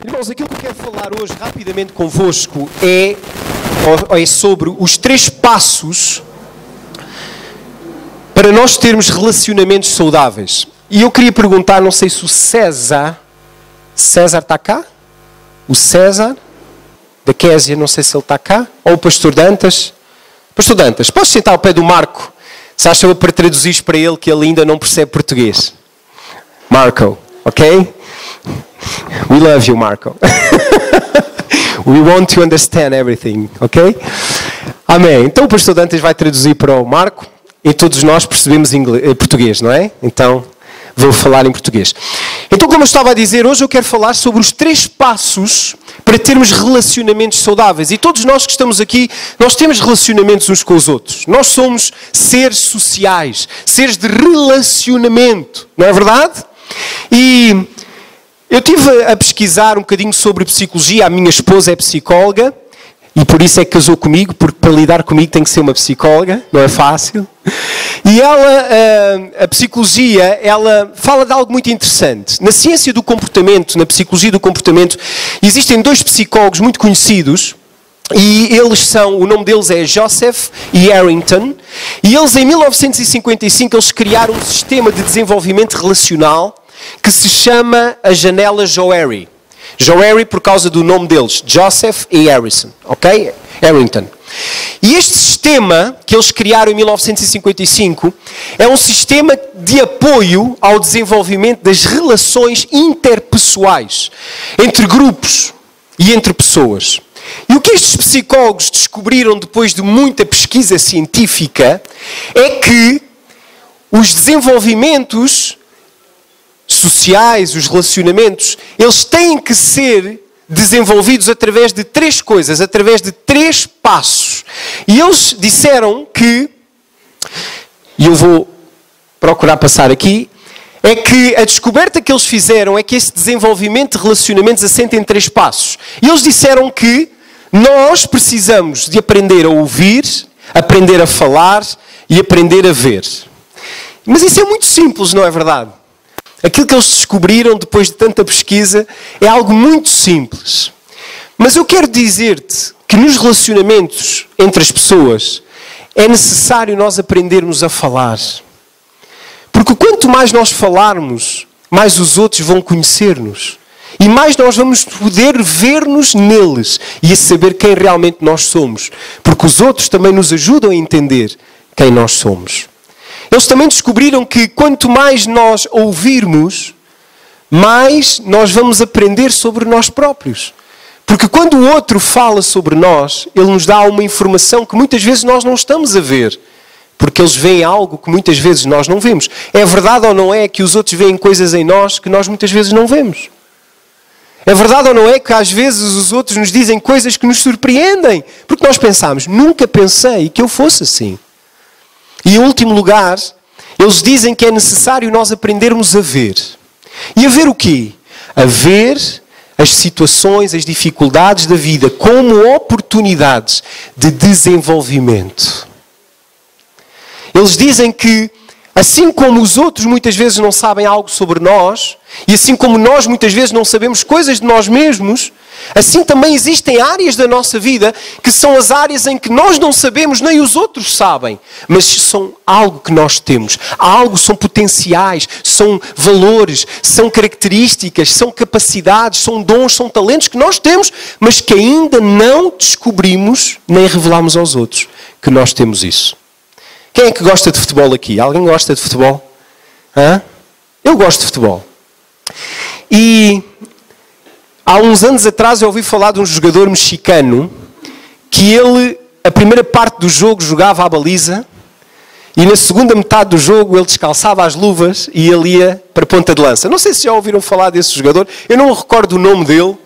Irmãos, aquilo que eu quero falar hoje rapidamente convosco é sobre os 3 passos para nós termos relacionamentos saudáveis. E eu queria perguntar, não sei se o César está cá? O César, da Késia, não sei se ele está cá. Ou o Pastor Dantas. Pastor Dantas, podes sentar ao pé do Marco? Se acha para traduzir para ele que ele ainda não percebe português. Marco, ok? We love you, Marco. We want to understand everything, ok? Amém. Então o Pastor Dantas vai traduzir para o Marco e todos nós percebemos português, não é? Então vou falar em português. Então, como eu estava a dizer, hoje eu quero falar sobre os 3 passos para termos relacionamentos saudáveis. E todos nós que estamos aqui, nós temos relacionamentos uns com os outros. Nós somos seres sociais, seres de relacionamento, não é verdade? E eu estive a pesquisar um bocadinho sobre psicologia. A minha esposa é psicóloga e por isso é que casou comigo, porque para lidar comigo tem que ser uma psicóloga, não é fácil. E ela, a psicologia, ela fala de algo muito interessante. Na ciência do comportamento, na psicologia do comportamento, existem 2 psicólogos muito conhecidos e o nome deles é Joseph e Harrington. E eles, em 1955, eles criaram um sistema de desenvolvimento relacional que se chama a janela Johari. Johari por causa do nome deles, Joseph e Harrison, ok? Harrington. E este sistema que eles criaram em 1955 é um sistema de apoio ao desenvolvimento das relações interpessoais entre grupos e entre pessoas. E o que estes psicólogos descobriram depois de muita pesquisa científica é que os desenvolvimentos sociais, os relacionamentos, eles têm que ser desenvolvidos através de 3 coisas, através de 3 passos. E eles disseram que, e eu vou procurar passar aqui, é que a descoberta que eles fizeram é que esse desenvolvimento de relacionamentos assenta em 3 passos. E eles disseram que nós precisamos de aprender a ouvir, aprender a falar e aprender a ver. Mas isso é muito simples, não é verdade? Aquilo que eles descobriram depois de tanta pesquisa é algo muito simples. Mas eu quero dizer-te que nos relacionamentos entre as pessoas é necessário nós aprendermos a falar. Porque quanto mais nós falarmos, mais os outros vão conhecer-nos. E mais nós vamos poder ver-nos neles e a saber quem realmente nós somos. Porque os outros também nos ajudam a entender quem nós somos. Eles também descobriram que quanto mais nós ouvirmos, mais nós vamos aprender sobre nós próprios. Porque quando o outro fala sobre nós, ele nos dá uma informação que muitas vezes nós não estamos a ver. Porque eles veem algo que muitas vezes nós não vemos. É verdade ou não é que os outros veem coisas em nós que nós muitas vezes não vemos? É verdade ou não é que às vezes os outros nos dizem coisas que nos surpreendem? Porque nós pensamos, nunca pensei que eu fosse assim. E em último lugar, eles dizem que é necessário nós aprendermos a ver. E a ver o quê? A ver as situações, as dificuldades da vida como oportunidades de desenvolvimento. Eles dizem que, assim como os outros muitas vezes não sabem algo sobre nós, e assim como nós muitas vezes não sabemos coisas de nós mesmos, assim também existem áreas da nossa vida que são as áreas em que nós não sabemos, nem os outros sabem, mas são algo que nós temos. São potenciais, são valores, são características, são capacidades, são dons, são talentos que nós temos, mas que ainda não descobrimos nem revelamos aos outros que nós temos isso. Quem é que gosta de futebol aqui? Alguém gosta de futebol? Hã? Eu gosto de futebol. E há uns anos atrás eu ouvi falar de um jogador mexicano que ele, a primeira parte do jogo, jogava à baliza e na segunda metade do jogo ele descalçava as luvas e ele ia para a ponta de lança. Não sei se já ouviram falar desse jogador. Eu não me recordo o nome dele,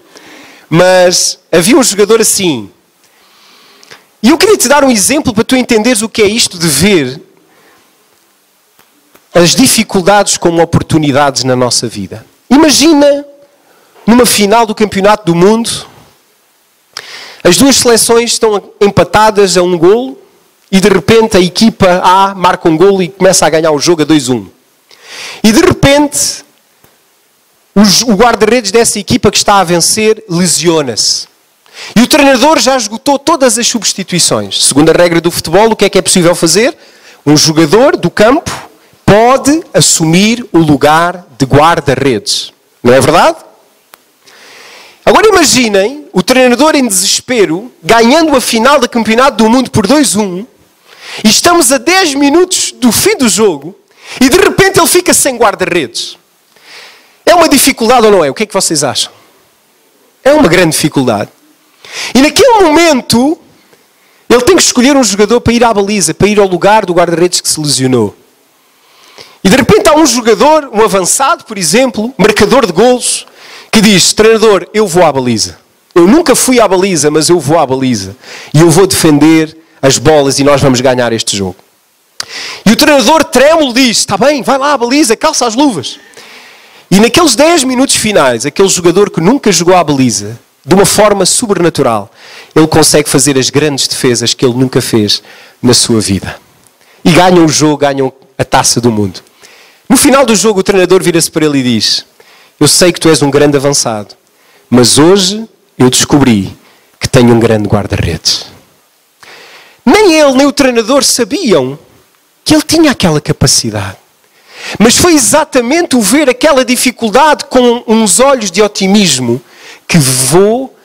mas havia um jogador assim. E eu queria te dar um exemplo para tu entenderes o que é isto de ver as dificuldades como oportunidades na nossa vida. Imagina, numa final do Campeonato do Mundo, as 2 seleções estão empatadas a 1 golo e de repente a equipa A marca um golo e começa a ganhar o jogo a 2-1. E de repente o guarda-redes dessa equipa que está a vencer lesiona-se. E o treinador já esgotou todas as substituições. Segundo a regra do futebol, o que é possível fazer? Um jogador do campo pode assumir o lugar de guarda-redes. Não é verdade? Agora imaginem o treinador em desespero, ganhando a final do Campeonato do Mundo por 2-1, e estamos a 10 minutos do fim do jogo, e de repente ele fica sem guarda-redes. É uma dificuldade ou não é? O que é que vocês acham? É uma grande dificuldade. E naquele momento, ele tem que escolher um jogador para ir à baliza, para ir ao lugar do guarda-redes que se lesionou. E de repente há um jogador, um avançado, por exemplo, marcador de golos, que diz: treinador, eu vou à baliza. Eu nunca fui à baliza, mas eu vou à baliza. E eu vou defender as bolas e nós vamos ganhar este jogo. E o treinador trêmulo diz: está bem, vai lá à baliza, calça as luvas. E naqueles 10 minutos finais, aquele jogador que nunca jogou à baliza, de uma forma sobrenatural, ele consegue fazer as grandes defesas que ele nunca fez na sua vida. E ganham o jogo, ganham a taça do mundo. No final do jogo, o treinador vira-se para ele e diz: eu sei que tu és um grande avançado, mas hoje eu descobri que tenho um grande guarda-redes. Nem ele, nem o treinador sabiam que ele tinha aquela capacidade. Mas foi exatamente o ver aquela dificuldade com uns olhos de otimismo que levou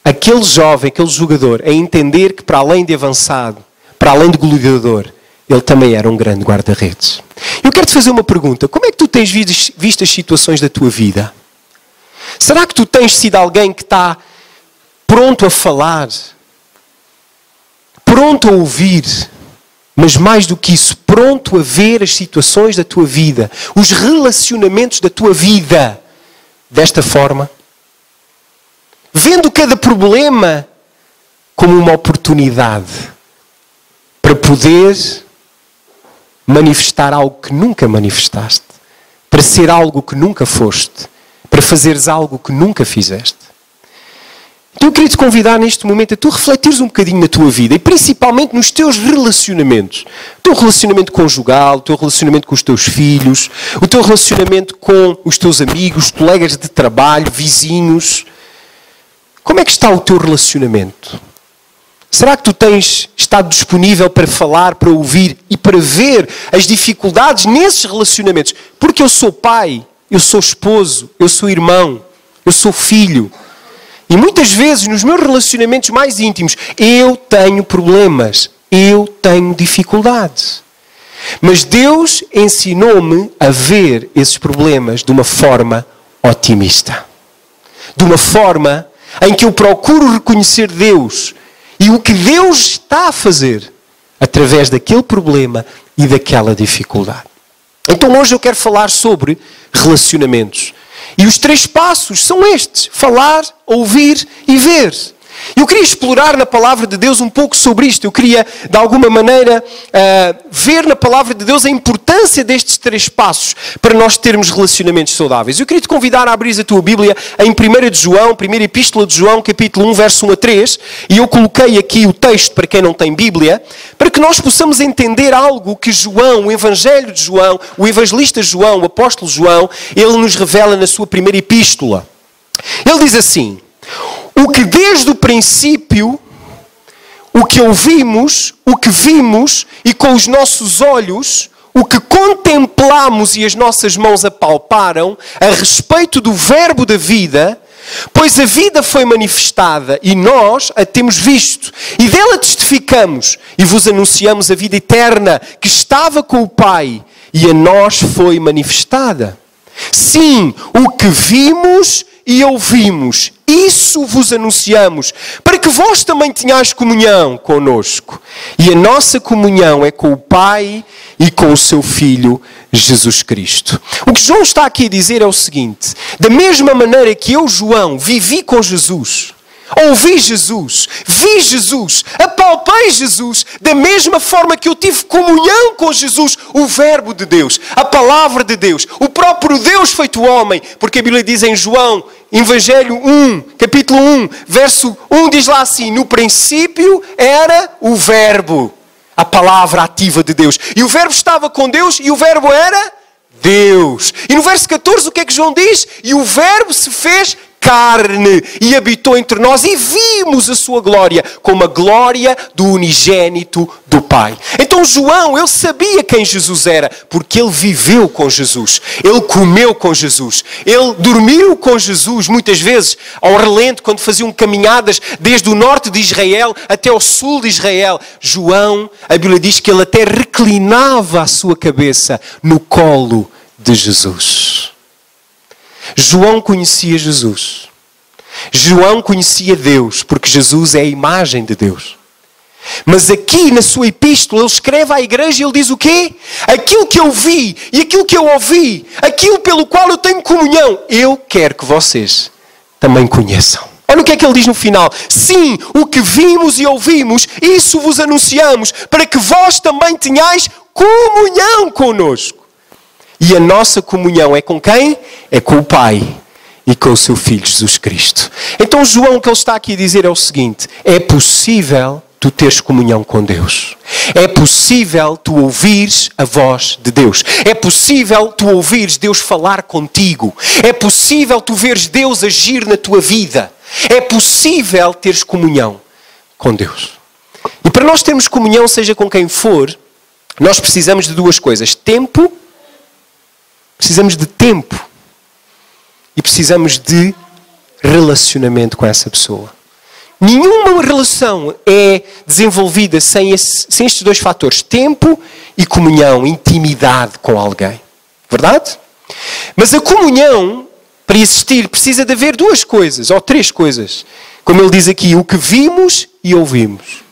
aquele jovem, aquele jogador, a entender que para além de avançado, para além de goleador, ele também era um grande guarda-redes. Eu quero te fazer uma pergunta. Como é que tu tens visto as situações da tua vida? Será que tu tens sido alguém que está pronto a falar, pronto a ouvir, mas mais do que isso, pronto a ver as situações da tua vida, os relacionamentos da tua vida desta forma? Vendo cada problema como uma oportunidade para poder manifestar algo que nunca manifestaste, para ser algo que nunca foste, para fazeres algo que nunca fizeste. Então eu queria te convidar neste momento a tu refletires um bocadinho na tua vida e principalmente nos teus relacionamentos. O teu relacionamento conjugal, o teu relacionamento com os teus filhos, o teu relacionamento com os teus amigos, colegas de trabalho, vizinhos. Como é que está o teu relacionamento? Será que tu tens estado disponível para falar, para ouvir e para ver as dificuldades nesses relacionamentos? Porque eu sou pai, eu sou esposo, eu sou irmão, eu sou filho. E muitas vezes nos meus relacionamentos mais íntimos eu tenho problemas, eu tenho dificuldades. Mas Deus ensinou-me a ver esses problemas de uma forma otimista. De uma forma em que eu procuro reconhecer Deus e o que Deus está a fazer através daquele problema e daquela dificuldade. Então hoje eu quero falar sobre relacionamentos. E os 3 passos são estes: falar, ouvir e ver. Eu queria explorar na palavra de Deus um pouco sobre isto. Eu queria, de alguma maneira, ver na palavra de Deus a importância destes 3 passos para nós termos relacionamentos saudáveis. Eu queria te convidar a abrir a tua Bíblia em 1 de João, primeira epístola de João, capítulo 1, verso 1 a 3. E eu coloquei aqui o texto para quem não tem Bíblia, para que nós possamos entender algo que João, o Evangelho de João, o evangelista João, o apóstolo João, ele nos revela na sua primeira epístola. Ele diz assim: o que desde o princípio, o que ouvimos, o que vimos e com os nossos olhos, o que contemplamos e as nossas mãos apalparam a respeito do verbo da vida, pois a vida foi manifestada e nós a temos visto e dela testificamos e vos anunciamos a vida eterna que estava com o Pai e a nós foi manifestada. Sim, o que vimos e ouvimos, isso vos anunciamos, para que vós também tenhais comunhão conosco. E a nossa comunhão é com o Pai e com o seu Filho, Jesus Cristo. O que João está aqui a dizer é o seguinte: da mesma maneira que eu, João, vivi com Jesus, ouvi Jesus, vi Jesus, apalpei Jesus, da mesma forma que eu tive comunhão com Jesus, o verbo de Deus, a palavra de Deus, o próprio Deus feito homem, porque a Bíblia diz em João, Evangelho 1, capítulo 1, verso 1, diz lá assim: no princípio era o verbo, a palavra ativa de Deus, e o verbo estava com Deus e o verbo era Deus. E no verso 14 o que é que João diz? E o Verbo se fez carne e habitou entre nós e vimos a sua glória como a glória do unigênito do Pai. Então João, ele sabia quem Jesus era, porque ele viveu com Jesus, ele comeu com Jesus, ele dormiu com Jesus, muitas vezes ao relento, quando faziam caminhadas desde o norte de Israel até o sul de Israel. João, a Bíblia diz que ele até reclinava a sua cabeça no colo de Jesus. João conhecia Jesus. João conhecia Deus, porque Jesus é a imagem de Deus. Mas aqui na sua epístola ele escreve à igreja e ele diz o quê? Aquilo que eu vi e aquilo que eu ouvi, aquilo pelo qual eu tenho comunhão, eu quero que vocês também conheçam. Olha o que é que ele diz no final. Sim, o que vimos e ouvimos, isso vos anunciamos, para que vós também tenhais comunhão connosco. E a nossa comunhão é com quem? É com o Pai e com o seu Filho Jesus Cristo. Então João, o que ele está aqui a dizer é o seguinte: é possível tu teres comunhão com Deus. É possível tu ouvires a voz de Deus. É possível tu ouvires Deus falar contigo. É possível tu veres Deus agir na tua vida. É possível teres comunhão com Deus. E para nós termos comunhão, seja com quem for, nós precisamos de duas coisas: tempo. Precisamos de tempo e precisamos de relacionamento com essa pessoa. Nenhuma relação é desenvolvida sem estes dois fatores: tempo e comunhão, intimidade com alguém. Verdade? Mas a comunhão, para existir, precisa de haver duas coisas, ou três coisas. Como ele diz aqui, o que vimos e ouvimos.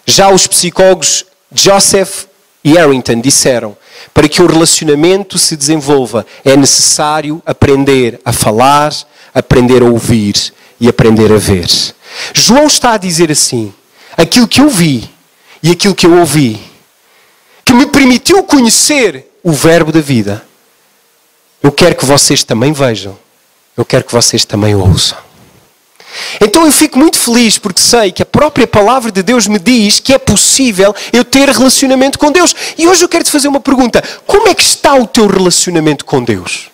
Já os psicólogos Joseph e Harrington disseram: para que o relacionamento se desenvolva, é necessário aprender a falar, aprender a ouvir e aprender a ver. João está a dizer assim: aquilo que eu vi e aquilo que eu ouvi, que me permitiu conhecer o Verbo da vida, eu quero que vocês também vejam, eu quero que vocês também ouçam. Então eu fico muito feliz porque sei que a própria palavra de Deus me diz que é possível eu ter relacionamento com Deus. E hoje eu quero te fazer uma pergunta: como é que está o teu relacionamento com Deus?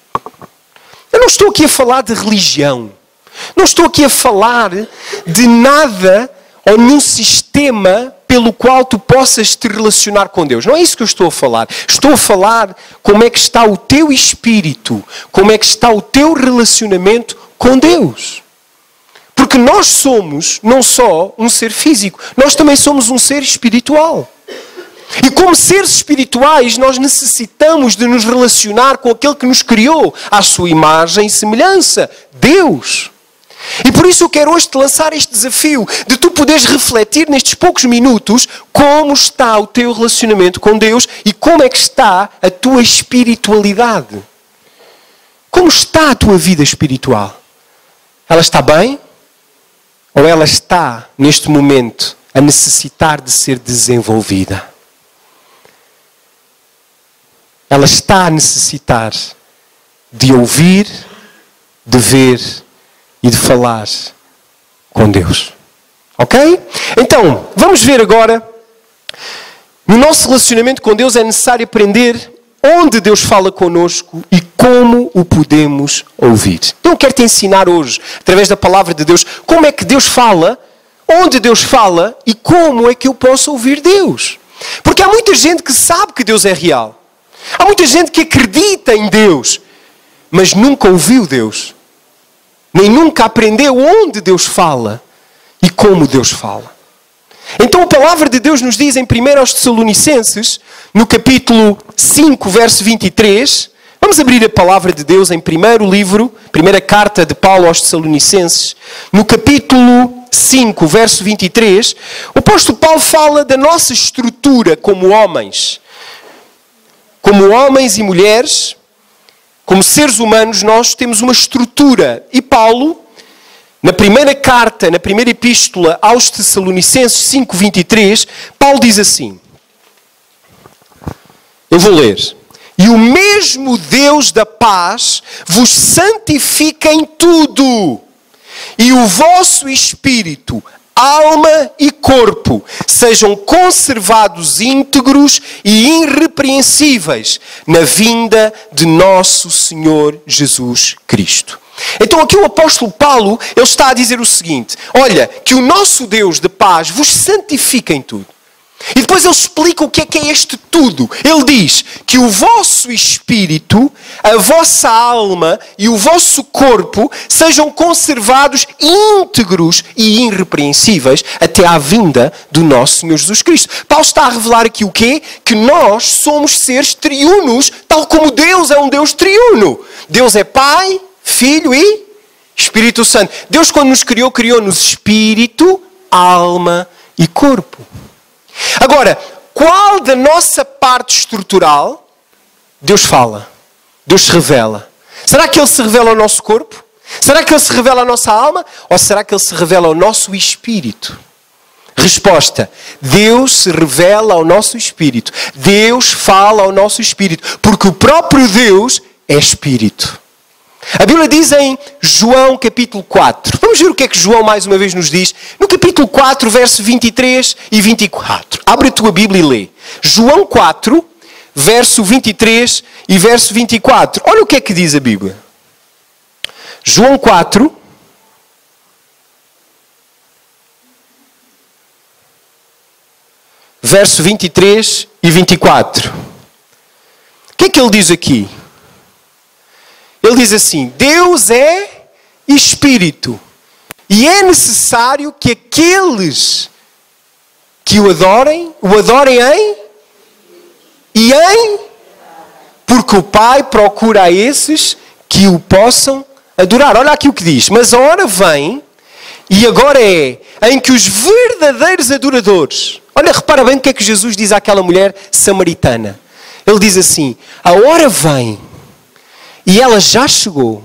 Eu não estou aqui a falar de religião. Não estou aqui a falar de nada ou num sistema pelo qual tu possas te relacionar com Deus. Não é isso que eu estou a falar. Estou a falar como é que está o teu espírito, como é que está o teu relacionamento com Deus. Porque nós somos não só um ser físico, nós também somos um ser espiritual. E como seres espirituais, nós necessitamos de nos relacionar com aquele que nos criou à sua imagem e semelhança, Deus. E por isso eu quero hoje te lançar este desafio de tu poderes refletir nestes poucos minutos como está o teu relacionamento com Deus e como é que está a tua espiritualidade. Como está a tua vida espiritual? Ela está bem? Ou ela está, neste momento, a necessitar de ser desenvolvida? Ela está a necessitar de ouvir, de ver e de falar com Deus. Ok? Então, vamos ver agora. No nosso relacionamento com Deus é necessário aprender onde Deus fala connosco e como o podemos ouvir. Então eu quero te ensinar hoje, através da palavra de Deus, como é que Deus fala, onde Deus fala e como é que eu posso ouvir Deus. Porque há muita gente que sabe que Deus é real. Há muita gente que acredita em Deus, mas nunca ouviu Deus. Nem nunca aprendeu onde Deus fala e como Deus fala. Então a palavra de Deus nos diz em 1 Tessalonicenses, no capítulo 5, verso 23, vamos abrir a palavra de Deus em primeira carta de Paulo aos Tessalonicenses, no capítulo 5, verso 23, o apóstolo Paulo fala da nossa estrutura como homens. Como homens e mulheres, como seres humanos, nós temos uma estrutura. E Paulo, na primeira carta, na primeira epístola aos Tessalonicenses 5:23, Paulo diz assim, eu vou ler: e o mesmo Deus da paz vos santifica em tudo, e o vosso espírito, alma e corpo sejam conservados íntegros e irrepreensíveis na vinda de nosso Senhor Jesus Cristo. Então aqui o apóstolo Paulo, ele está a dizer o seguinte: olha, que o nosso Deus de paz vos santifique em tudo. E depois ele explica o que é este tudo. Ele diz que o vosso espírito, a vossa alma e o vosso corpo sejam conservados íntegros e irrepreensíveis até à vinda do nosso Senhor Jesus Cristo. Paulo está a revelar aqui o quê? Que nós somos seres triunos, tal como Deus é um Deus triuno. Deus é Pai, Filho e Espírito Santo. Deus, quando nos criou, criou-nos espírito, alma e corpo. Agora, qual da nossa parte estrutural Deus fala? Deus se revela? Será que Ele se revela ao nosso corpo? Será que Ele se revela à nossa alma? Ou será que Ele se revela ao nosso espírito? Resposta: Deus se revela ao nosso espírito. Deus fala ao nosso espírito. Porque o próprio Deus é espírito. A Bíblia diz em João capítulo 4. Vamos ver o que é que João mais uma vez nos diz. No capítulo 4, verso 23 e 24. Abre a tua Bíblia e lê. João 4, verso 23 e verso 24. Olha o que é que diz a Bíblia. João 4, verso 23 e 24. O que é que ele diz aqui? Ele diz assim: Deus é Espírito e é necessário que aqueles que o adorem em, porque o Pai procura a esses que o possam adorar. Olha aqui o que diz: mas a hora vem, e agora é, em que os verdadeiros adoradores... Olha, repara bem o que é que Jesus diz àquela mulher samaritana. Ele diz assim: a hora vem, e ela já chegou,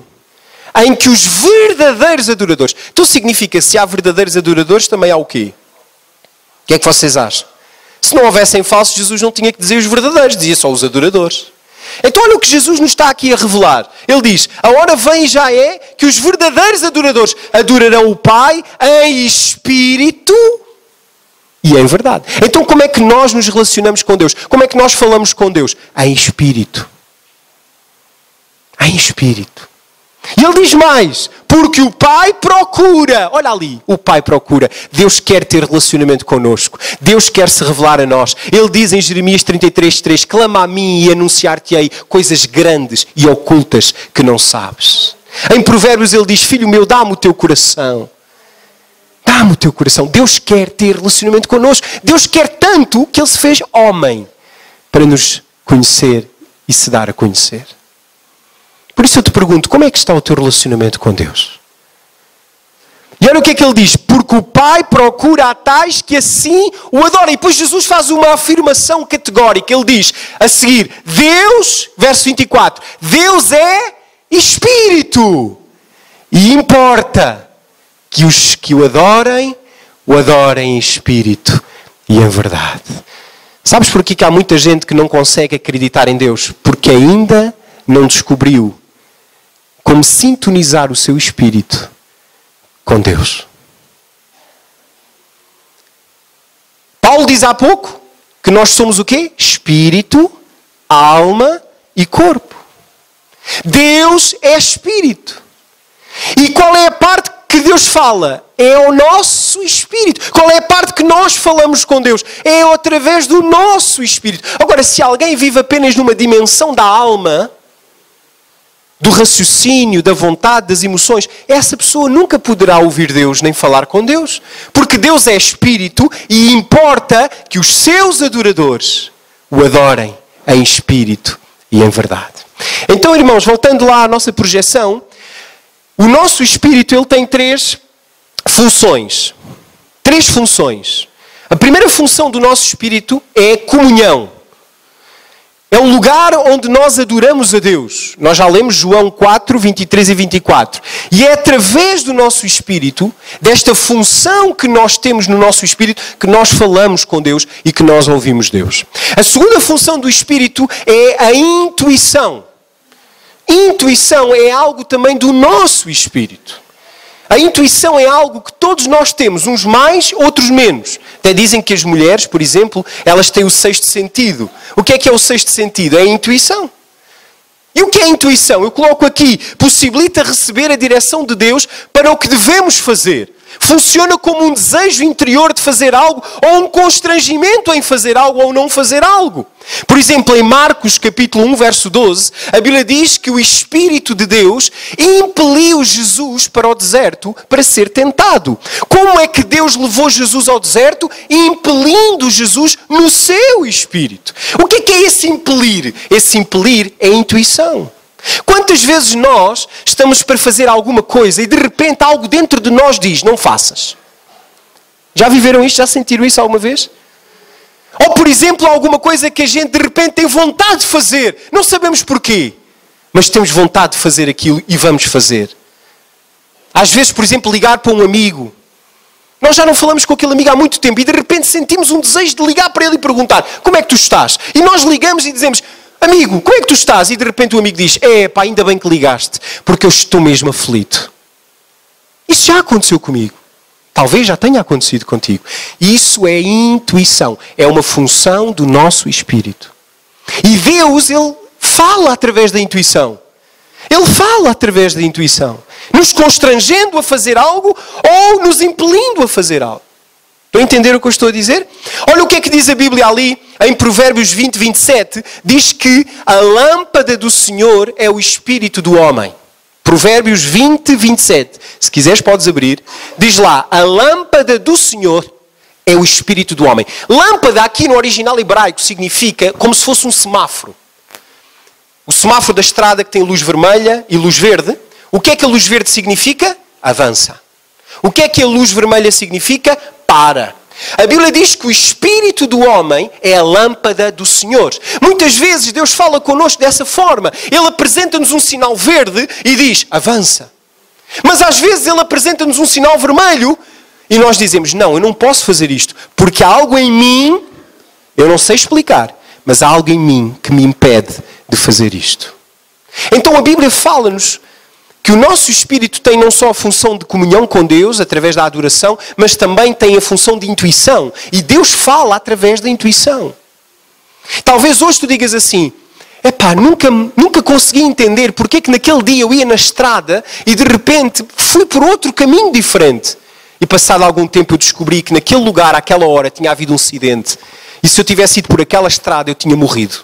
em que os verdadeiros adoradores... Então significa, se há verdadeiros adoradores, também há o quê? O que é que vocês acham? Se não houvessem falsos, Jesus não tinha que dizer os verdadeiros, dizia só os adoradores. Então olha o que Jesus nos está aqui a revelar. Ele diz: a hora vem e já é que os verdadeiros adoradores adorarão o Pai em espírito e em verdade. Então como é que nós nos relacionamos com Deus? Como é que nós falamos com Deus? Em espírito. Em espírito. E ele diz mais: porque o Pai procura. Olha ali, o Pai procura. Deus quer ter relacionamento connosco. Deus quer se revelar a nós. Ele diz em Jeremias 33:3: clama a mim e anunciar-te-ei coisas grandes e ocultas que não sabes. Em Provérbios ele diz: filho meu, dá-me o teu coração. Dá-me o teu coração. Deus quer ter relacionamento connosco. Deus quer tanto que ele se fez homem para nos conhecer e se dar a conhecer. Por isso eu te pergunto, como é que está o teu relacionamento com Deus? E olha o que é que ele diz: porque o Pai procura a tais que assim o adorem. E depois Jesus faz uma afirmação categórica. Ele diz a seguir: Deus, verso 24, Deus é Espírito. E importa que os que o adorem em Espírito e em verdade. Sabes porquê que há muita gente que não consegue acreditar em Deus? Porque ainda não descobriu como sintonizar o seu espírito com Deus. Paulo diz há pouco que nós somos o quê? Espírito, alma e corpo. Deus é espírito. E qual é a parte que Deus fala? É o nosso espírito. Qual é a parte que nós falamos com Deus? É através do nosso espírito. Agora, se alguém vive apenas numa dimensão da alma, do raciocínio, da vontade, das emoções, essa pessoa nunca poderá ouvir Deus nem falar com Deus. Porque Deus é espírito e importa que os seus adoradores o adorem em espírito e em verdade. Então, irmãos, voltando lá à nossa projeção, o nosso espírito ele tem três funções. Três funções. A primeira função do nosso espírito é comunhão. É um lugar onde nós adoramos a Deus. Nós já lemos João 4, 23 e 24. E é através do nosso espírito, desta função que nós temos no nosso espírito, que nós falamos com Deus e que nós ouvimos Deus. A segunda função do espírito é a intuição. Intuição é algo também do nosso espírito. A intuição é algo que todos nós temos, uns mais, outros menos. Até dizem que as mulheres, por exemplo, elas têm o sexto sentido. O que é o sexto sentido? É a intuição. E o que é a intuição? Eu coloco aqui, possibilita receber a direção de Deus para o que devemos fazer. Funciona como um desejo interior de fazer algo ou um constrangimento em fazer algo ou não fazer algo. Por exemplo, em Marcos capítulo 1, verso 12, a Bíblia diz que o Espírito de Deus impeliu Jesus para o deserto para ser tentado. Como é que Deus levou Jesus ao deserto? Impelindo Jesus no seu Espírito. O que é esse impelir? Esse impelir é a intuição. Quantas vezes nós estamos para fazer alguma coisa e de repente algo dentro de nós diz, não faças. Já viveram isto? Já sentiram isso alguma vez? Ou, por exemplo, alguma coisa que a gente de repente tem vontade de fazer. Não sabemos porquê, mas temos vontade de fazer aquilo e vamos fazer. Às vezes, por exemplo, ligar para um amigo. Nós já não falamos com aquele amigo há muito tempo e de repente sentimos um desejo de ligar para ele e perguntar, como é que tu estás? E nós ligamos e dizemos, amigo, como é que tu estás? E de repente o amigo diz, pá, ainda bem que ligaste, porque eu estou mesmo aflito. Isso já aconteceu comigo. Talvez já tenha acontecido contigo. Isso é intuição. É uma função do nosso espírito. E Deus, Ele fala através da intuição. Ele fala através da intuição. Nos constrangendo a fazer algo ou nos impelindo a fazer algo. Estão a entender o que eu estou a dizer? Olha o que é que diz a Bíblia ali, em Provérbios 20, 27. Diz que a lâmpada do Senhor é o espírito do homem. Provérbios 20, 27. Se quiseres podes abrir. Diz lá, a lâmpada do Senhor é o espírito do homem. Lâmpada aqui no original hebraico significa como se fosse um semáforo. O semáforo da estrada que tem luz vermelha e luz verde. O que é que a luz verde significa? Avança. O que é que a luz vermelha significa? Para. A Bíblia diz que o espírito do homem é a lâmpada do Senhor. Muitas vezes Deus fala connosco dessa forma. Ele apresenta-nos um sinal verde e diz, avança. Mas às vezes Ele apresenta-nos um sinal vermelho e nós dizemos, não, eu não posso fazer isto, porque há algo em mim, eu não sei explicar, mas há algo em mim que me impede de fazer isto. Então a Bíblia fala-nos que o nosso espírito tem não só a função de comunhão com Deus, através da adoração, mas também tem a função de intuição. E Deus fala através da intuição. Talvez hoje tu digas assim, nunca consegui entender porque é que naquele dia eu ia na estrada e de repente fui por outro caminho diferente. E passado algum tempo eu descobri que naquele lugar, àquela hora, tinha havido um acidente. E se eu tivesse ido por aquela estrada, eu tinha morrido.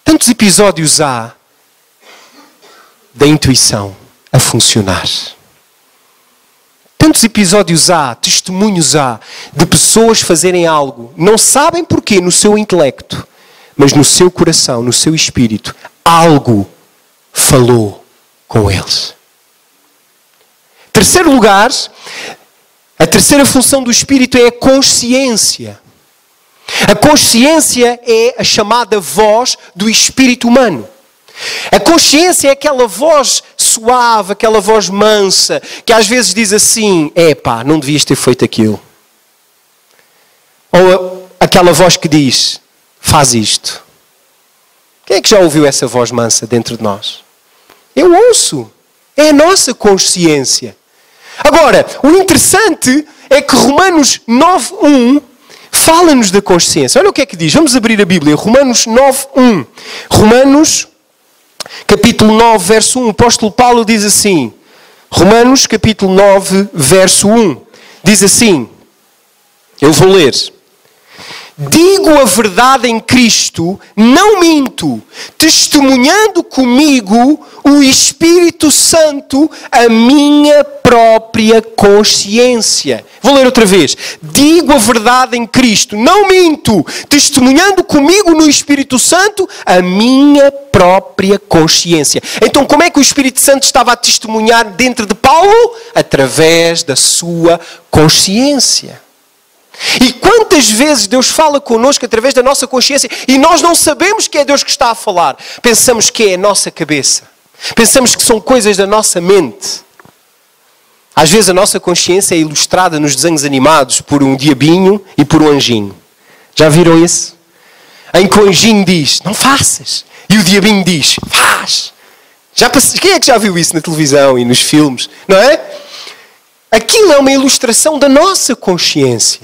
Tantos episódios há da intuição a funcionar. Tantos episódios há, testemunhos há, de pessoas fazerem algo, não sabem porquê no seu intelecto, mas no seu coração, no seu espírito, algo falou com eles. Terceiro lugar, a terceira função do espírito é a consciência. A consciência é a chamada voz do espírito humano. A consciência é aquela voz suave, aquela voz mansa, que às vezes diz assim, não devias ter feito aquilo. Ou aquela voz que diz, faz isto. Quem é que já ouviu essa voz mansa dentro de nós? Eu ouço. É a nossa consciência. Agora, o interessante é que Romanos 9:1 fala-nos da consciência. Olha o que é que diz. Vamos abrir a Bíblia. Romanos 9:1. Romanos capítulo 9, verso 1, o apóstolo Paulo diz assim, Romanos capítulo 9, verso 1, diz assim, eu vou ler, digo a verdade em Cristo, não minto, testemunhando comigo o Espírito Santo, a minha própria consciência. Vou ler outra vez. Digo a verdade em Cristo, não minto, testemunhando comigo no Espírito Santo, a minha própria consciência. Então, como é que o Espírito Santo estava a testemunhar dentro de Paulo? Através da sua consciência. E quantas vezes Deus fala connosco através da nossa consciência e nós não sabemos que é Deus que está a falar. Pensamos que é a nossa cabeça. Pensamos que são coisas da nossa mente. Às vezes a nossa consciência é ilustrada nos desenhos animados por um diabinho e por um anjinho. Já viram isso? Em que o anjinho diz, não faças. E o diabinho diz, faz. Quem é que já viu isso na televisão e nos filmes? Não é? Aquilo é uma ilustração da nossa consciência.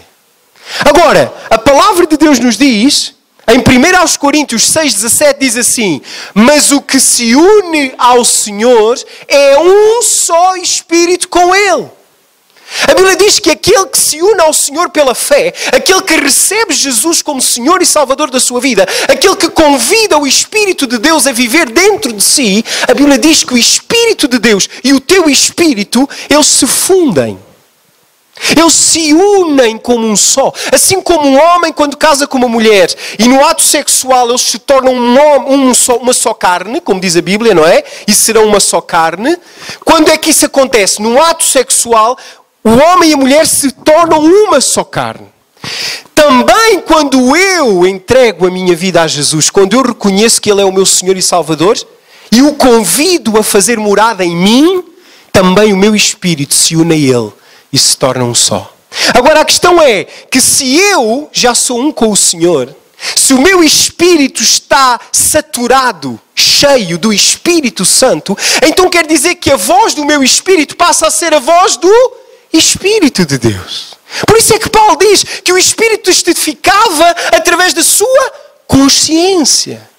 Agora, a palavra de Deus nos diz, em 1 Coríntios 6,17 diz assim: mas o que se une ao Senhor é um só Espírito com Ele. A Bíblia diz que aquele que se une ao Senhor pela fé, aquele que recebe Jesus como Senhor e Salvador da sua vida, aquele que convida o Espírito de Deus a viver dentro de si, a Bíblia diz que o Espírito de Deus e o teu Espírito, eles se fundem. Eles se unem como um só. Assim como um homem quando casa com uma mulher e no ato sexual eles se tornam uma só carne, como diz a Bíblia, não é? E serão uma só carne. Quando é que isso acontece? No ato sexual, o homem e a mulher se tornam uma só carne. Também quando eu entrego a minha vida a Jesus, quando eu reconheço que Ele é o meu Senhor e Salvador e o convido a fazer morada em mim, também o meu espírito se une a Ele e se torna um só. Agora a questão é que se eu já sou um com o Senhor, se o meu espírito está saturado, cheio do Espírito Santo, então quer dizer que a voz do meu espírito passa a ser a voz do Espírito de Deus. Por isso é que Paulo diz que o Espírito testificava através da sua consciência.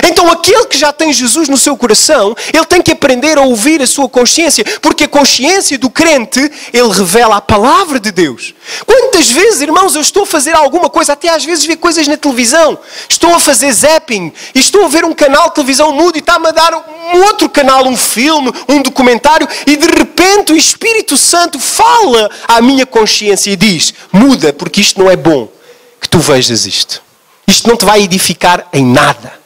Então aquele que já tem Jesus no seu coração, ele tem que aprender a ouvir a sua consciência, porque a consciência do crente, ele revela a palavra de Deus. Quantas vezes, irmãos, eu estou a fazer alguma coisa, até às vezes ver coisas na televisão, estou a fazer zapping, e estou a ver um canal de televisão mudo e está-me a dar um outro canal, um filme, um documentário, e de repente o Espírito Santo fala à minha consciência e diz: muda, porque isto não é bom que tu vejas isto. Isto não te vai edificar em nada.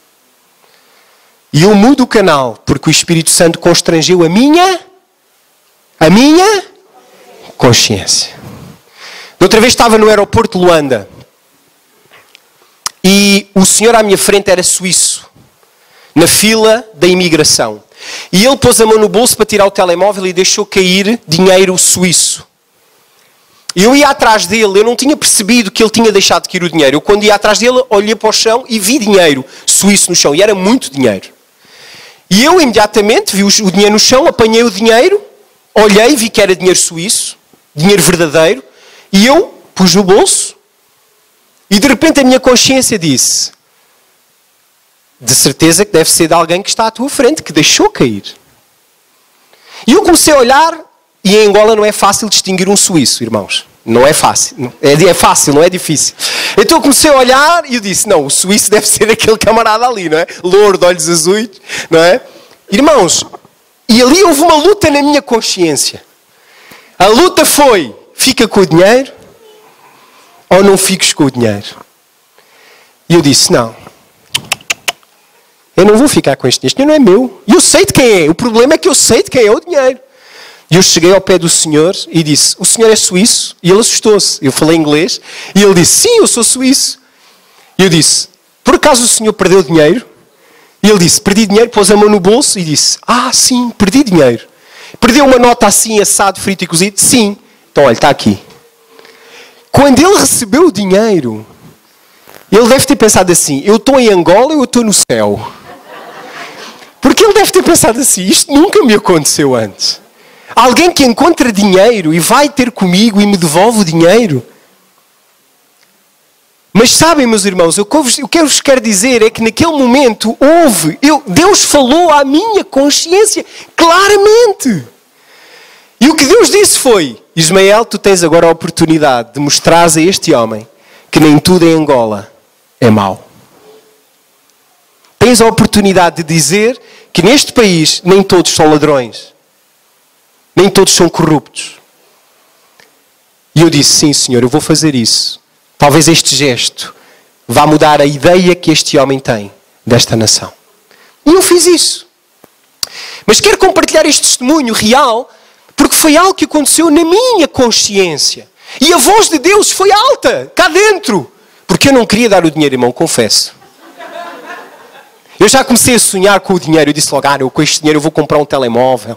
E eu mudo o canal, porque o Espírito Santo constrangeu a minha consciência. Da outra vez estava no aeroporto de Luanda. E o senhor à minha frente era suíço. Na fila da imigração. E ele pôs a mão no bolso para tirar o telemóvel e deixou cair dinheiro suíço. E eu ia atrás dele, eu não tinha percebido que ele tinha deixado de cair o dinheiro. Eu quando ia atrás dele, olhei para o chão e vi dinheiro suíço no chão. E era muito dinheiro. E eu imediatamente vi o dinheiro no chão, apanhei o dinheiro, olhei, vi que era dinheiro suíço, dinheiro verdadeiro, e eu pus no bolso, e de repente a minha consciência disse: de certeza que deve ser de alguém que está à tua frente, que deixou cair. E eu comecei a olhar, e em Angola não é fácil distinguir um suíço, irmãos. Não é fácil. É fácil, não é difícil. Então eu comecei a olhar e eu disse: não, o suíço deve ser aquele camarada ali, não é? Louro, de olhos azuis, não é? Irmãos, e ali houve uma luta na minha consciência. A luta foi: fica com o dinheiro ou não fiques com o dinheiro? E eu disse: não. Eu não vou ficar com este dinheiro não é meu. E eu sei de quem é. O problema é que eu sei de quem é o dinheiro. E eu cheguei ao pé do senhor e disse: o senhor é suíço? E ele assustou-se. Eu falei inglês e ele disse: sim, eu sou suíço. E eu disse: por acaso o senhor perdeu dinheiro? E ele disse: perdi dinheiro, pôs a mão no bolso e disse: ah, sim, perdi dinheiro. Perdeu uma nota assim, assado, frito e cozido? Sim. Então, olha, está aqui. Quando ele recebeu o dinheiro, ele deve ter pensado assim: eu estou em Angola ou eu estou no céu? Porque ele deve ter pensado assim: isto nunca me aconteceu antes. Alguém que encontra dinheiro e vai ter comigo e me devolve o dinheiro. Mas sabem, meus irmãos, o que eu vos quero dizer é que naquele momento Deus falou à minha consciência claramente. E o que Deus disse foi: Ismael, tu tens agora a oportunidade de mostrares a este homem que nem tudo em Angola é mau. Tens a oportunidade de dizer que neste país nem todos são ladrões. Nem todos são corruptos. E eu disse: sim, Senhor, eu vou fazer isso. Talvez este gesto vá mudar a ideia que este homem tem desta nação. E eu fiz isso. Mas quero compartilhar este testemunho real, porque foi algo que aconteceu na minha consciência. E a voz de Deus foi alta, cá dentro. Porque eu não queria dar o dinheiro, irmão, confesso. Eu já comecei a sonhar com o dinheiro. Eu disse logo: eu com este dinheiro eu vou comprar um telemóvel.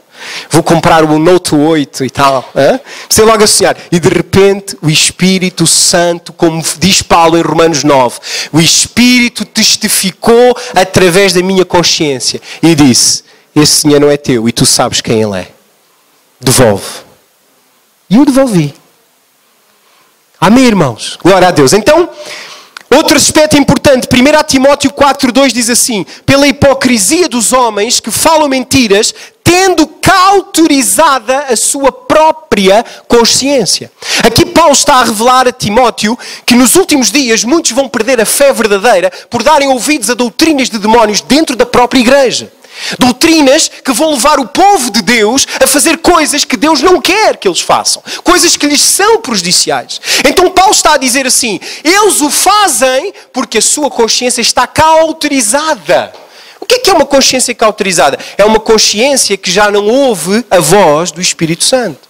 Vou comprar um Note 8 e tal. Comecei logo a sonhar. E de repente o Espírito Santo, como diz Paulo em Romanos 9, o Espírito testificou através da minha consciência. E disse: esse dinheiro não é teu e tu sabes quem ele é. Devolve. E o devolvi. Amém, irmãos? Glória a Deus. Então, outro aspecto importante, 1 Timóteo 4,2 diz assim: pela hipocrisia dos homens que falam mentiras, tendo cauterizada a sua própria consciência. Aqui Paulo está a revelar a Timóteo que nos últimos dias muitos vão perder a fé verdadeira por darem ouvidos a doutrinas de demónios dentro da própria igreja. Doutrinas que vão levar o povo de Deus a fazer coisas que Deus não quer que eles façam. Coisas que lhes são prejudiciais. Então Paulo está a dizer assim: eles o fazem porque a sua consciência está cauterizada. O que é uma consciência cauterizada? É uma consciência que já não ouve a voz do Espírito Santo.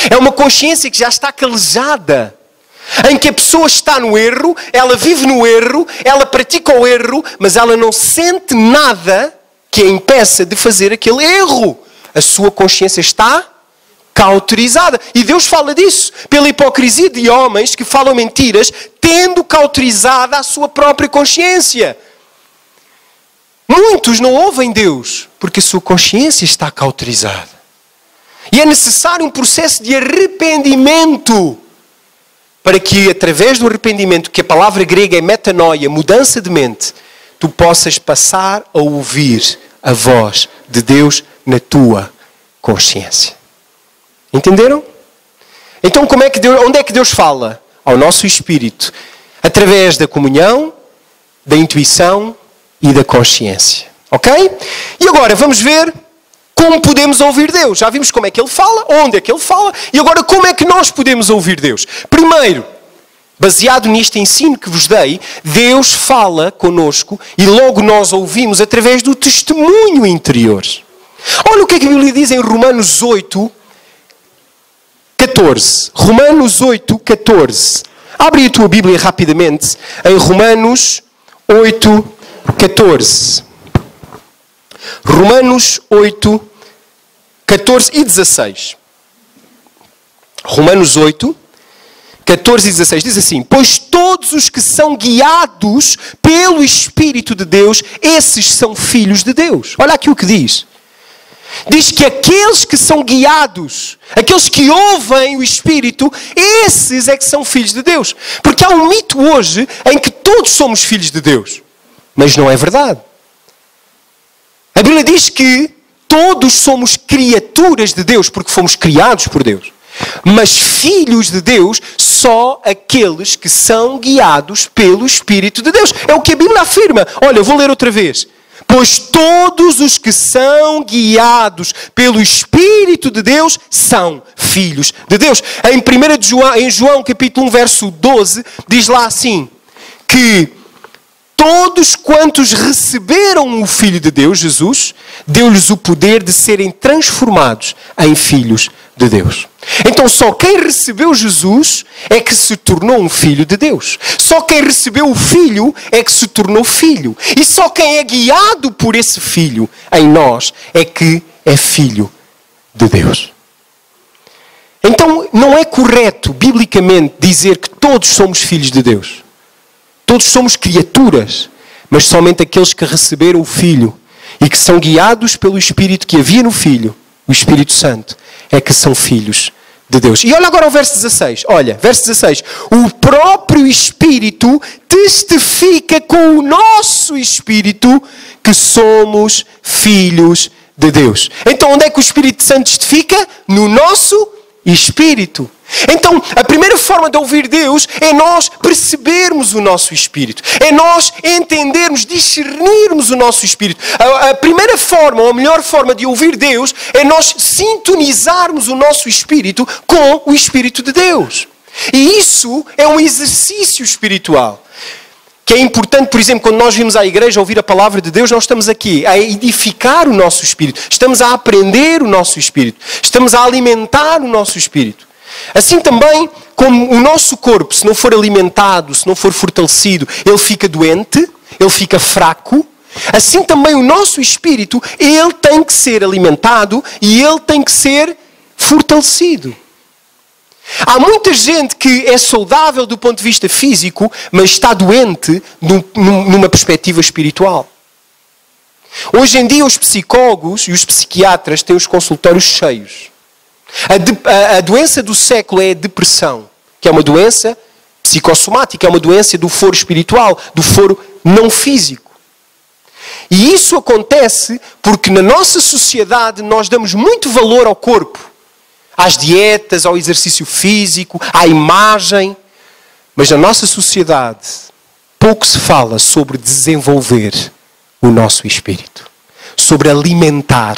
É uma consciência que já está calejada. Em que a pessoa está no erro, ela vive no erro, ela pratica o erro, mas ela não sente nada que a impeça de fazer aquele erro. A sua consciência está cauterizada. E Deus fala disso. Pela hipocrisia de homens que falam mentiras, tendo cauterizada a sua própria consciência. Muitos não ouvem Deus porque a sua consciência está cauterizada. E é necessário um processo de arrependimento para que, através do arrependimento, que a palavra grega é metanoia, mudança de mente, tu possas passar a ouvir a voz de Deus na tua consciência. Entenderam? Então, onde é que Deus fala? Ao nosso espírito. Através da comunhão, da intuição e da consciência. Ok? E agora vamos ver como podemos ouvir Deus. Já vimos como é que Ele fala, onde é que Ele fala, e agora como é que nós podemos ouvir Deus. Primeiro, baseado neste ensino que vos dei, Deus fala conosco e logo nós ouvimos através do testemunho interior. Olha o que é que a Bíblia diz em Romanos 8, 14. Romanos 8, 14. Abre a tua Bíblia rapidamente em Romanos 8, 14. Romanos 8, 14 e 16. Romanos 8, 14 e 16. Diz assim: pois todos os que são guiados pelo Espírito de Deus, esses são filhos de Deus. Olha aqui o que diz. Diz que aqueles que são guiados, aqueles que ouvem o Espírito, esses é que são filhos de Deus. Porque há um mito hoje em que todos somos filhos de Deus. Mas não é verdade. A Bíblia diz que todos somos criaturas de Deus, porque fomos criados por Deus. Mas filhos de Deus, só aqueles que são guiados pelo Espírito de Deus. É o que a Bíblia afirma. Olha, eu vou ler outra vez. Pois todos os que são guiados pelo Espírito de Deus são filhos de Deus. Em João capítulo 1, verso 12, diz lá assim, que todos quantos receberam o Filho de Deus, Jesus, deu-lhes o poder de serem transformados em filhos de Deus. Então só quem recebeu Jesus é que se tornou um filho de Deus. Só quem recebeu o Filho é que se tornou filho. E só quem é guiado por esse Filho em nós é que é filho de Deus. Então não é correto, biblicamente, dizer que todos somos filhos de Deus. Todos somos criaturas, mas somente aqueles que receberam o Filho e que são guiados pelo Espírito que havia no Filho, o Espírito Santo, é que são filhos de Deus. E olha agora o verso 16. Olha, verso 16. O próprio Espírito testifica com o nosso Espírito que somos filhos de Deus. Então onde é que o Espírito Santo testifica? No nosso Espírito. Então, a primeira forma de ouvir Deus é nós percebermos o nosso Espírito. É nós entendermos, discernirmos o nosso Espírito. A primeira forma, ou a melhor forma de ouvir Deus é nós sintonizarmos o nosso Espírito com o Espírito de Deus. E isso é um exercício espiritual. Que é importante, por exemplo, quando nós vimos à igreja ouvir a palavra de Deus, nós estamos aqui a edificar o nosso Espírito. Estamos a aprender o nosso Espírito. Estamos a alimentar o nosso Espírito. Assim também, como o nosso corpo, se não for alimentado, se não for fortalecido, ele fica doente, ele fica fraco. Assim também o nosso espírito, ele tem que ser alimentado e ele tem que ser fortalecido. Há muita gente que é saudável do ponto de vista físico, mas está doente numa perspectiva espiritual. Hoje em dia os psicólogos e os psiquiatras têm os consultórios cheios. A doença do século é a depressão, que é uma doença psicossomática, é uma doença do foro espiritual, do foro não físico. E isso acontece porque na nossa sociedade nós damos muito valor ao corpo, às dietas, ao exercício físico, à imagem. Mas na nossa sociedade pouco se fala sobre desenvolver o nosso espírito, sobre alimentar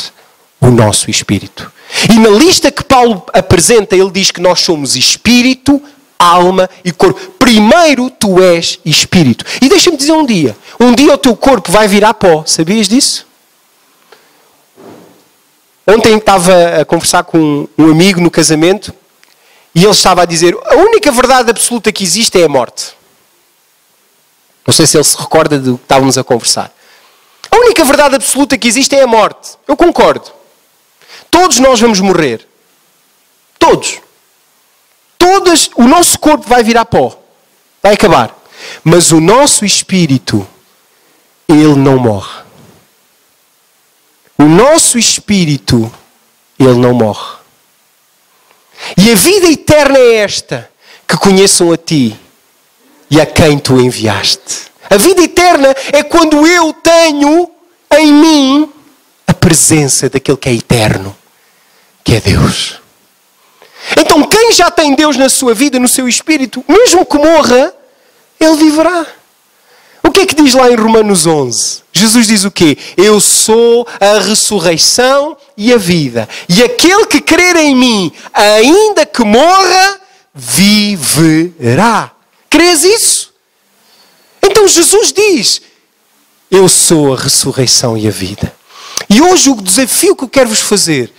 o nosso espírito. E na lista que Paulo apresenta, ele diz que nós somos espírito, alma e corpo. Primeiro tu és espírito. E deixa-me dizer um dia o teu corpo vai virar pó. Sabias disso? Ontem estava a conversar com um amigo no casamento e ele estava a dizer, a única verdade absoluta que existe é a morte. Não sei se ele se recorda do que estávamos a conversar. A única verdade absoluta que existe é a morte. Eu concordo. Todos nós vamos morrer. Todos. O nosso corpo vai virar pó. Vai acabar. Mas o nosso espírito, ele não morre. O nosso espírito, ele não morre. E a vida eterna é esta, que conheçam a ti e a quem tu enviaste. A vida eterna é quando eu tenho em mim a presença daquele que é eterno, que é Deus. Então quem já tem Deus na sua vida, no seu espírito, mesmo que morra, ele viverá. O que é que diz lá em Romanos 11? Jesus diz o quê? Eu sou a ressurreição e a vida. E aquele que crer em mim, ainda que morra, viverá. Crês isso? Então Jesus diz, eu sou a ressurreição e a vida. E hoje o desafio que eu quero vos fazer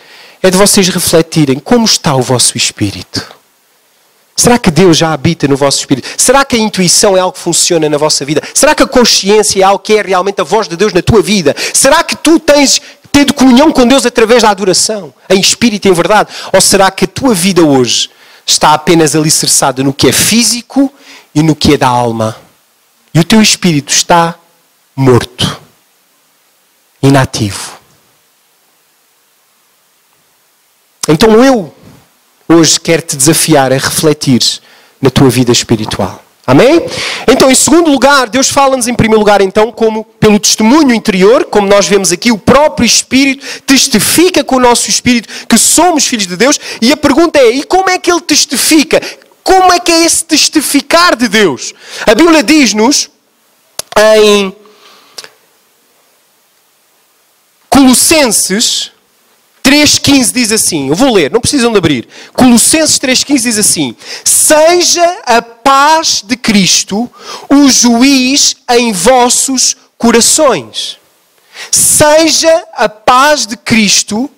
é de vocês refletirem como está o vosso espírito. Será que Deus já habita no vosso espírito? Será que a intuição é algo que funciona na vossa vida? Será que a consciência é algo que é realmente a voz de Deus na tua vida? Será que tu tens tido comunhão com Deus através da adoração, em espírito e em verdade? Ou será que a tua vida hoje está apenas alicerçada no que é físico e no que é da alma? E o teu espírito está morto, inativo. Então eu hoje quero te desafiar a refletir na tua vida espiritual. Amém? Então, em segundo lugar, Deus fala-nos em primeiro lugar, então, como pelo testemunho interior, como nós vemos aqui, o próprio Espírito testifica com o nosso Espírito que somos filhos de Deus. E a pergunta é, e como é que Ele testifica? Como é que é esse testificar de Deus? A Bíblia diz-nos em Colossenses 3,15 diz assim, eu vou ler, não precisam de abrir. Colossenses 3,15 diz assim, seja a paz de Cristo o juiz em vossos corações. Seja a paz de Cristo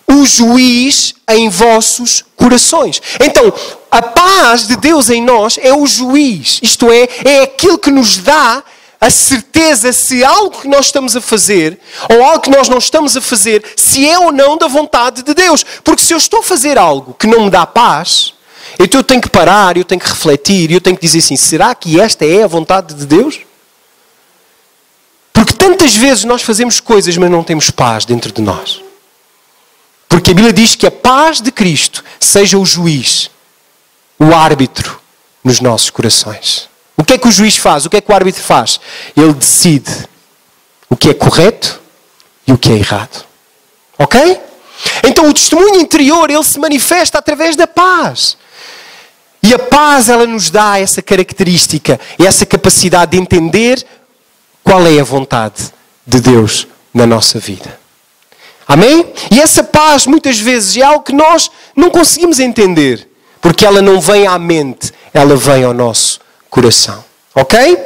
o juiz em vossos corações. Então, a paz de Deus em nós é o juiz. Isto é aquilo que nos dá a certeza se algo que nós estamos a fazer, ou algo que nós não estamos a fazer, se é ou não da vontade de Deus. Porque se eu estou a fazer algo que não me dá paz, então eu tenho que parar, eu tenho que refletir, eu tenho que dizer assim, será que esta é a vontade de Deus? Porque tantas vezes nós fazemos coisas, mas não temos paz dentro de nós. Porque a Bíblia diz que a paz de Cristo seja o juiz, o árbitro nos nossos corações. O que é que o juiz faz? O que é que o árbitro faz? Ele decide o que é correto e o que é errado. Ok? Então o testemunho interior, ele se manifesta através da paz. E a paz, ela nos dá essa característica, essa capacidade de entender qual é a vontade de Deus na nossa vida. Amém? E essa paz, muitas vezes, é algo que nós não conseguimos entender. Porque ela não vem à mente, ela vem ao nosso coração. Ok?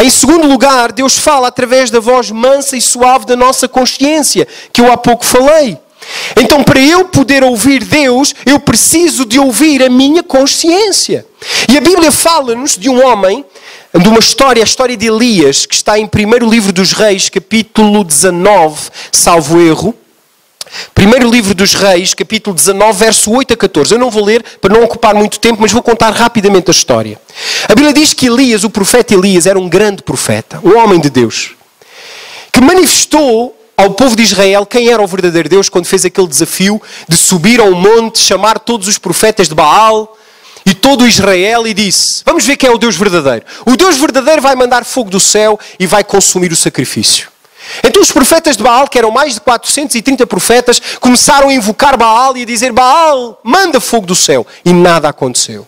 Em segundo lugar, Deus fala através da voz mansa e suave da nossa consciência, que eu há pouco falei. Então, para eu poder ouvir Deus, eu preciso de ouvir a minha consciência. E a Bíblia fala-nos de um homem, de uma história, a história de Elias, que está em 1º livro dos Reis, capítulo 19, salvo erro. 1º livro dos Reis, capítulo 19, verso 8 a 14. Eu não vou ler para não ocupar muito tempo, mas vou contar rapidamente a história. A Bíblia diz que Elias, o profeta Elias, era um grande profeta, um homem de Deus, que manifestou ao povo de Israel quem era o verdadeiro Deus quando fez aquele desafio de subir a um monte, chamar todos os profetas de Baal e todo Israel e disse: vamos ver quem é o Deus verdadeiro. O Deus verdadeiro vai mandar fogo do céu e vai consumir o sacrifício. Então os profetas de Baal, que eram mais de 430 profetas, começaram a invocar Baal e a dizer: Baal, manda fogo do céu. E nada aconteceu.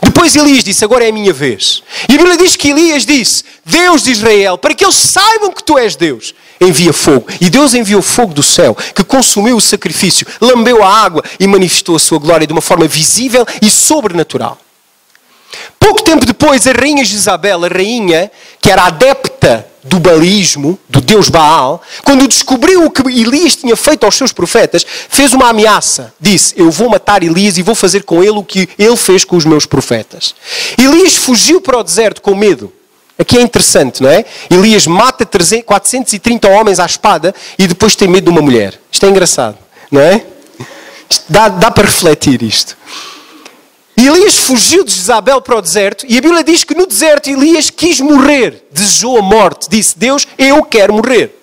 Depois Elias disse: agora é a minha vez. E a Bíblia diz que Elias disse: Deus de Israel, para que eles saibam que tu és Deus, envia fogo. E Deus enviou fogo do céu, que consumiu o sacrifício, lambeu a água e manifestou a sua glória de uma forma visível e sobrenatural. Pouco tempo depois, a rainha Jezabel, a rainha que era adepta do baalismo, do Deus Baal, quando descobriu o que Elias tinha feito aos seus profetas, fez uma ameaça. Disse: eu vou matar Elias e vou fazer com ele o que ele fez com os meus profetas. Elias fugiu para o deserto com medo. Aqui é interessante, não é? Elias mata 430 homens à espada e depois tem medo de uma mulher. Isto é engraçado, não é? Dá para refletir isto. E Elias fugiu de Jezabel para o deserto e a Bíblia diz que no deserto Elias quis morrer, desejou a morte, disse: Deus, eu quero morrer.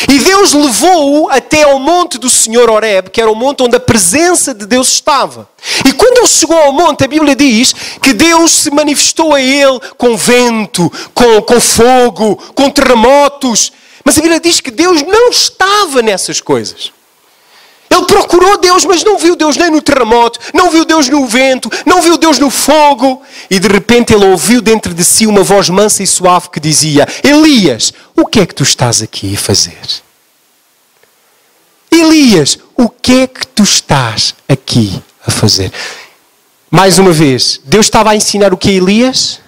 E Deus levou-o até ao monte do Senhor Horeb, que era o monte onde a presença de Deus estava. E quando ele chegou ao monte, a Bíblia diz que Deus se manifestou a ele com vento, com fogo, com terremotos. Mas a Bíblia diz que Deus não estava nessas coisas. Ele procurou Deus, mas não viu Deus nem no terremoto, não viu Deus no vento, não viu Deus no fogo. E de repente ele ouviu dentro de si uma voz mansa e suave que dizia: Elias, o que é que tu estás aqui a fazer? Elias, o que é que tu estás aqui a fazer? Mais uma vez, Deus estava a ensinar o que a Elias?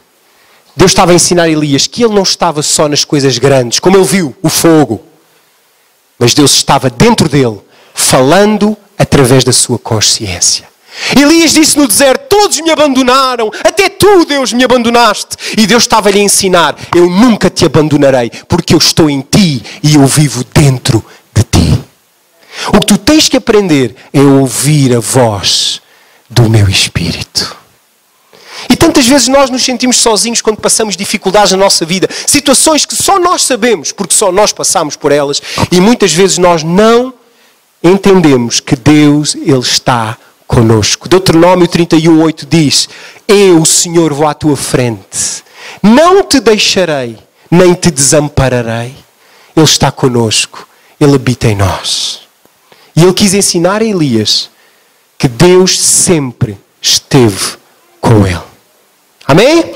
Deus estava a ensinar a Elias que ele não estava só nas coisas grandes, como ele viu, o fogo. Mas Deus estava dentro dele, falando através da sua consciência. Elias disse no deserto: todos me abandonaram, até tu, Deus, me abandonaste. E Deus estava-lhe a ensinar: eu nunca te abandonarei, porque eu estou em ti e eu vivo dentro de ti. O que tu tens que aprender é ouvir a voz do meu Espírito. E tantas vezes nós nos sentimos sozinhos quando passamos dificuldades na nossa vida. Situações que só nós sabemos, porque só nós passamos por elas. E muitas vezes nós não entendemos que Deus, Ele está conosco. Deuteronômio 31:8 diz: eu, o Senhor, vou à tua frente. Não te deixarei, nem te desampararei. Ele está conosco. Ele habita em nós. E ele quis ensinar a Elias que Deus sempre esteve com ele. Amém?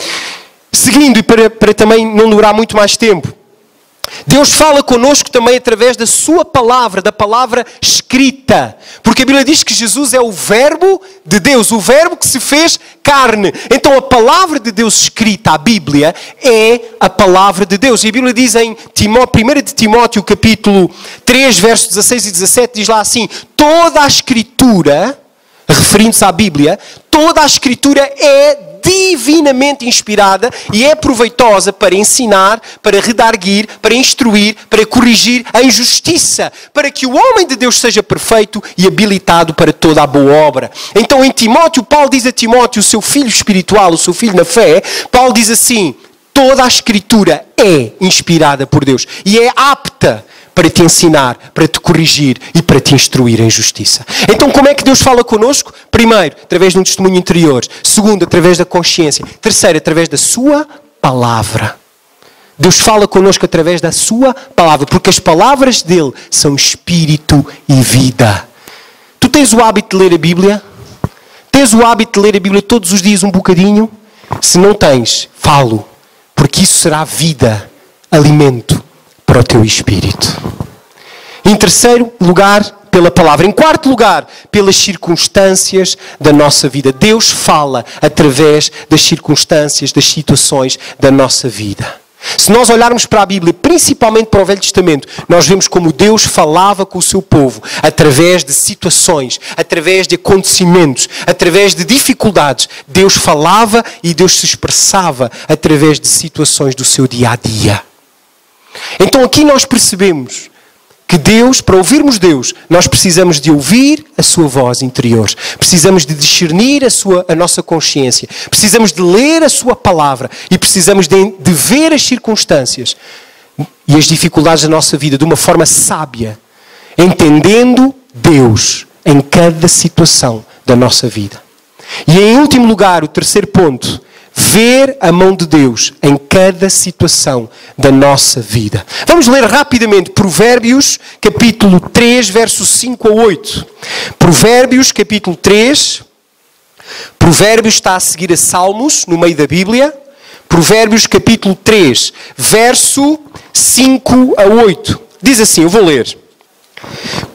Seguindo, e para também não durar muito mais tempo, Deus fala connosco também através da sua palavra, da palavra escrita. Porque a Bíblia diz que Jesus é o verbo de Deus, o verbo que se fez carne. Então a palavra de Deus escrita, a Bíblia, é a palavra de Deus. E a Bíblia diz em 1 de Timóteo, capítulo 3, versos 16 e 17, diz lá assim: toda a Escritura, referindo-se à Bíblia, toda a Escritura é divinamente inspirada e é proveitosa para ensinar, para redarguir, para instruir, para corrigir a injustiça, para que o homem de Deus seja perfeito e habilitado para toda a boa obra. Então em Timóteo, Paulo diz a Timóteo, o seu filho espiritual, o seu filho na fé, Paulo diz assim: toda a Escritura é inspirada por Deus e é apta para te ensinar, para te corrigir e para te instruir em justiça. Então como é que Deus fala connosco? Primeiro, através de um testemunho interior. Segundo, através da consciência. Terceiro, através da sua palavra. Deus fala connosco através da sua palavra, porque as palavras dele são espírito e vida. Tu tens o hábito de ler a Bíblia? Tens o hábito de ler a Bíblia todos os dias um bocadinho? Se não tens, falo, porque isso será vida, alimento para o teu espírito. Em terceiro lugar, pela palavra. Em quarto lugar, pelas circunstâncias da nossa vida. Deus fala através das circunstâncias, das situações da nossa vida. Se nós olharmos para a Bíblia, principalmente para o Velho Testamento, nós vemos como Deus falava com o seu povo através de situações, através de acontecimentos, através de dificuldades. Deus falava e Deus se expressava através de situações do seu dia a dia. Então aqui nós percebemos que Deus, para ouvirmos Deus, nós precisamos de ouvir a sua voz interior. Precisamos de discernir a nossa consciência. Precisamos de ler a sua palavra. E precisamos de ver as circunstâncias e as dificuldades da nossa vida de uma forma sábia, entendendo Deus em cada situação da nossa vida. E em último lugar, o terceiro ponto, ver a mão de Deus em cada situação da nossa vida. Vamos ler rapidamente Provérbios, capítulo 3, versos 5 a 8. Provérbios, capítulo 3. Provérbios está a seguir a Salmos, no meio da Bíblia. Provérbios, capítulo 3, verso 5 a 8. Diz assim, eu vou ler.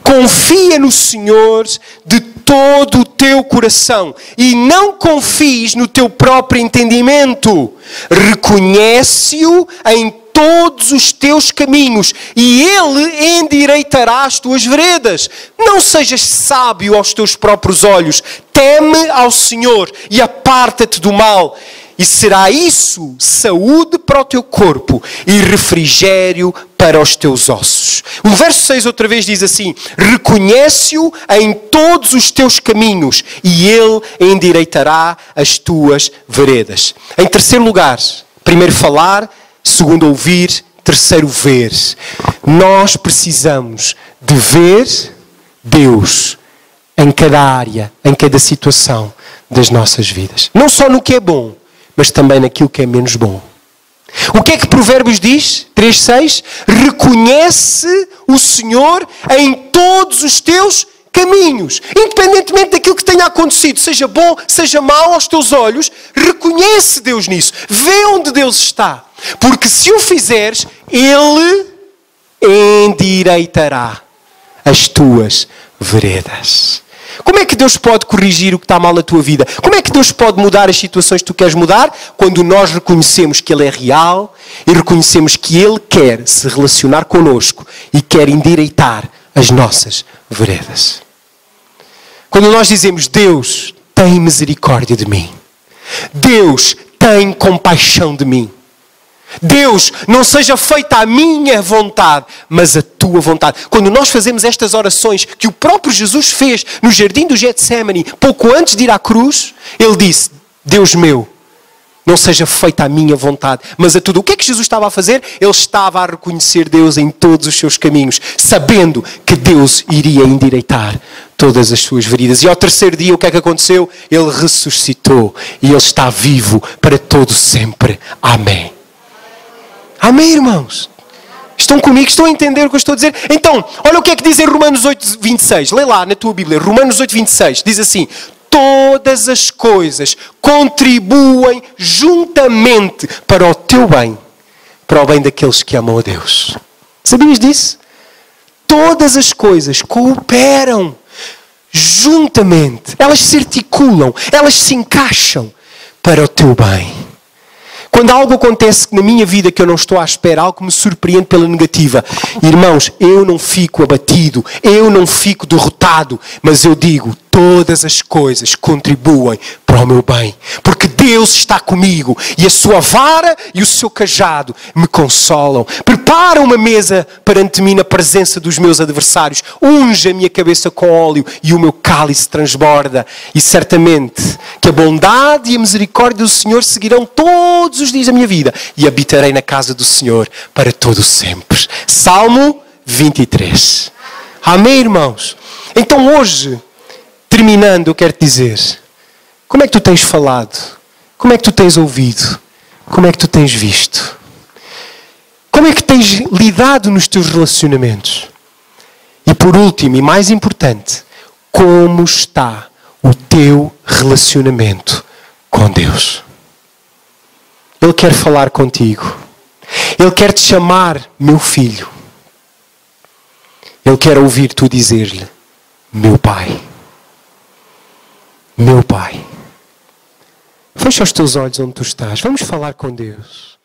Confia no Senhor de todo o teu coração e não confies no teu próprio entendimento. Reconhece-o em todos os teus caminhos e Ele endireitará as tuas veredas. Não sejas sábio aos teus próprios olhos. Teme ao Senhor e aparta-te do mal. E será isso saúde para o teu corpo e refrigério para os teus ossos. O verso 6 outra vez diz assim, reconhece-o em todos os teus caminhos e Ele endireitará as tuas veredas. Em terceiro lugar, primeiro falar, segundo ouvir, terceiro ver. Nós precisamos de ver Deus em cada área, em cada situação das nossas vidas. Não só no que é bom, mas também naquilo que é menos bom. O que é que Provérbios diz? 3:6. Reconhece o Senhor em todos os teus caminhos. Independentemente daquilo que tenha acontecido, seja bom, seja mau aos teus olhos, reconhece Deus nisso. Vê onde Deus está. Porque se o fizeres, Ele endireitará as tuas veredas. Como é que Deus pode corrigir o que está mal na tua vida? Como é que Deus pode mudar as situações que tu queres mudar? Quando nós reconhecemos que Ele é real e reconhecemos que Ele quer se relacionar connosco e quer endireitar as nossas veredas. Quando nós dizemos, Deus tem misericórdia de mim. Deus tem compaixão de mim. Deus, não seja feita a minha vontade, mas a tua vontade. Quando nós fazemos estas orações que o próprio Jesus fez no jardim do Getsémani, pouco antes de ir à cruz, Ele disse, Deus meu, não seja feita a minha vontade, mas a tua. O que é que Jesus estava a fazer? Ele estava a reconhecer Deus em todos os seus caminhos, sabendo que Deus iria endireitar todas as suas veredas. E ao terceiro dia, o que é que aconteceu? Ele ressuscitou e Ele está vivo para todo sempre. Amém. Amém, irmãos? Estão comigo? Estão a entender o que eu estou a dizer? Então, olha o que é que diz em Romanos 8:26. Lê lá na tua Bíblia. Romanos 8:26. Diz assim. Todas as coisas contribuem juntamente para o teu bem. Para o bem daqueles que amam a Deus. Sabias disso? Todas as coisas cooperam juntamente. Elas se articulam. Elas se encaixam para o teu bem. Quando algo acontece na minha vida que eu não estou à espera, algo que me surpreende pela negativa, irmãos, eu não fico abatido, eu não fico derrotado, mas eu digo, todas as coisas contribuem para o meu bem, porque Deus está comigo e a sua vara e o seu cajado me consolam. Prepara uma mesa perante mim na presença dos meus adversários, unge a minha cabeça com óleo e o meu cálice transborda. E certamente que a bondade e a misericórdia do Senhor seguirão todos os dias da minha vida e habitarei na casa do Senhor para todo sempre. Salmo 23. Amém, irmãos? Então hoje, terminando, eu quero te dizer, como é que tu tens falado? Como é que tu tens ouvido? Como é que tu tens visto? Como é que tens lidado nos teus relacionamentos? E por último, e mais importante, como está o teu relacionamento com Deus? Ele quer falar contigo. Ele quer te chamar meu filho. Ele quer ouvir tu dizer-lhe, meu pai. Meu pai. Fecha os teus olhos onde tu estás. Vamos falar com Deus.